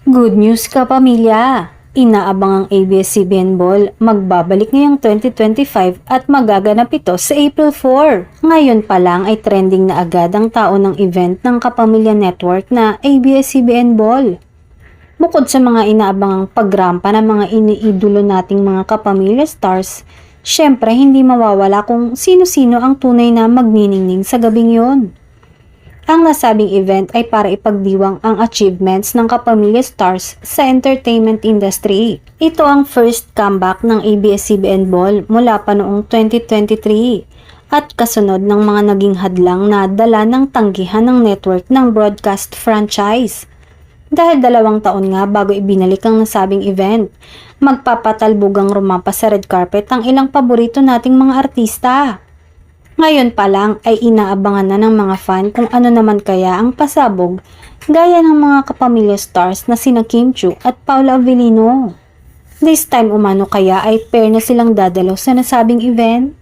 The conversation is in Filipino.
Good news ka pamilya! Inaabang ang ABS-CBN Ball, magbabalik ngayong 2025 at magaganap ito sa April 4. Ngayon pa lang ay trending na agad ang taon ng event ng Kapamilya Network na ABS-CBN Ball. Bukod sa mga inaabangang pagrampa ng mga iniidolo nating mga kapamilya stars, syempre hindi mawawala kung sino-sino ang tunay na magniningning sa gabing yon. Ang nasabing event ay para ipagdiwang ang achievements ng Kapamilya Stars sa entertainment industry. Ito ang first comeback ng ABS-CBN Ball mula pa noong 2023 at kasunod ng mga naging hadlang na dala ng tanggihan ng network ng broadcast franchise. Dahil 2 taon nga bago ibinalik ang nasabing event, magpapatalbugang rumampa sa red carpet ang ilang paborito nating mga artista. Ngayon pa lang ay inaabangan na ng mga fan kung ano naman kaya ang pasabog gaya ng mga Kapamilya Stars na sina Kim Chiu at Paula Avellino. This time umano kaya ay pair na silang dadalaw sa nasabing event?